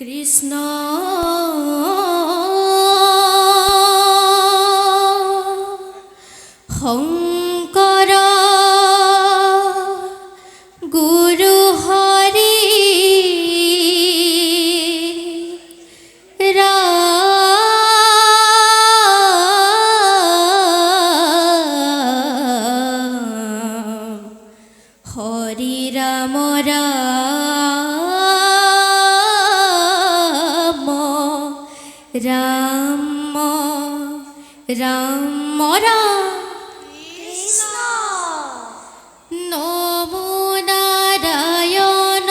কৃষ্ণ শংকৰ গুৰু হৰি ৰাম হৰি ৰাম রাম রাম রাম কৃষ্ণ নমো নারায়ণ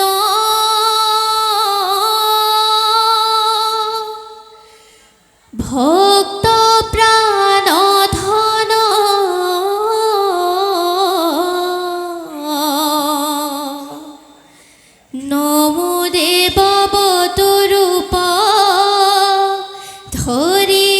ভক্ত প্রাণ ধন নমো দেববতরূপ ধরি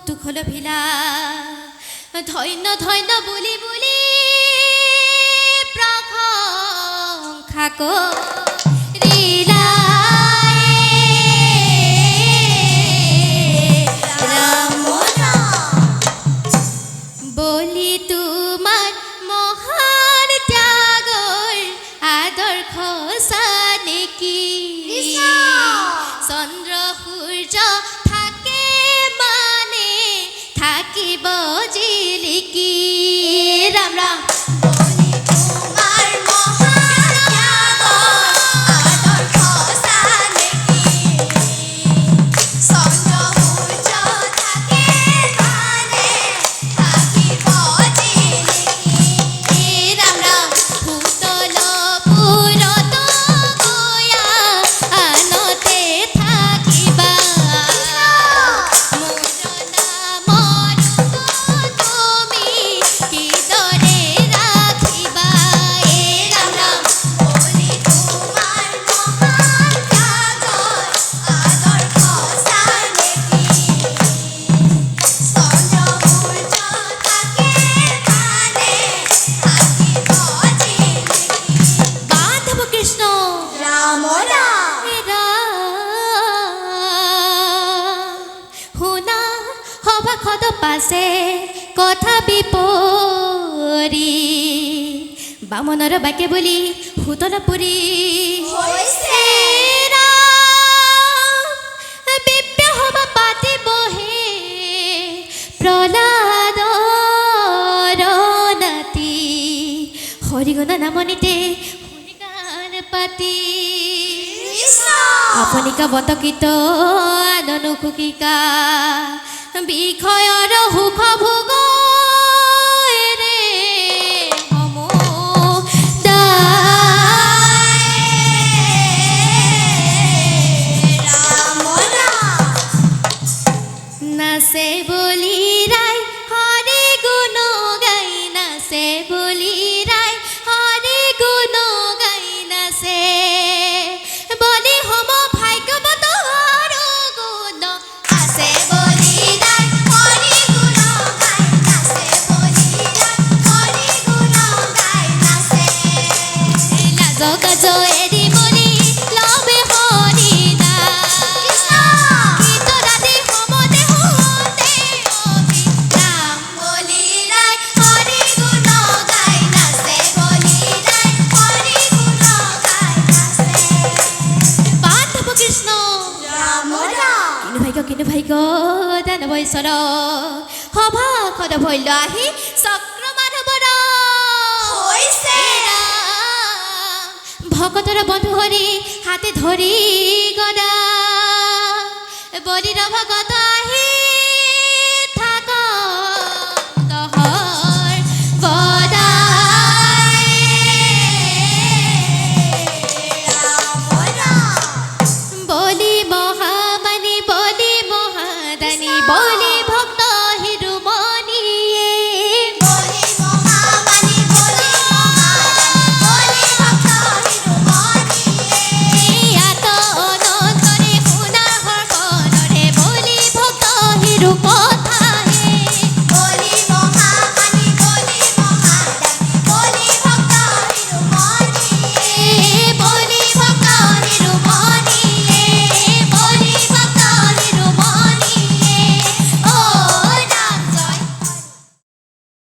তুখল ভিলা ধন্য ধন্য বুলি বুলি প্ৰশংসা কৰিলা বলি তোমাৰ মহান ত্যাগৰ আদৰ্শ নেকি চন্দ্ৰ সূৰ্য থাকে মানে থাকিব জিলিকি ৰাম ৰাম বলি তোমাৰ মহান ত্যাগৰ আদৰ্শ নেকি চন্দ্ৰ সূৰ্য থাকে মানে থাকিব জিলিকি ৰাম ৰাম ভূতল পুৰত গয়া আনতে থাকিবা মোৰ নামৰ তুমি কিদৰে ৰাখিবা ৰাম ৰাম বলি তোমাৰ মহান ত্যাগৰ আদৰ্শ নেকি চন্দ্ৰ সূৰ্য থাকে মানে থাকিব জিলিকি মাধৱ কৃষ্ণ ৰাম শুনা সভাসদ পাছে কথা বিপৰী বামনৰ বাক্যে বুলি সুতল পুৰী বিপ্ৰ সভা পাতিবহে প্ৰহ্লাদৰ নাতি হৰিগুণ নামনিতে হৰিগান পাতি আপনিকা বতকিত আননো খুকিকা বিষয়ৰ সুখ ভোগ ৰে নাচে বলি ৰাই হৰি গুণ গাই নাচে বলি ৰাই হৰি গুণ গাই নাচে বলি সম ভাগ্যৱত আৰু গুণ আছে বলি ৰাই হৰি গুণ গাই নাচে বলি ৰাই হৰি গুণ গাই নাচে লাজ কাজ এৰি বলি লবে হৰি কৃষ্ণ গীত ৰাতি সমতে হওঁতে অভিৰাম বলি ৰাই হৰি গুণ গাই নাচে বলি ৰাই হৰি গুণ গাই নাচে মাধৱ কৃষ্ণ কিনো ভাগ্য দানৱ ঈশ্বৰ সভাসদ ভৈল্য আহি চক্ৰ মাধৱৰ ভকতৰ বন্ধু হৰি হাতে ধৰি গদা বলিৰ ভগত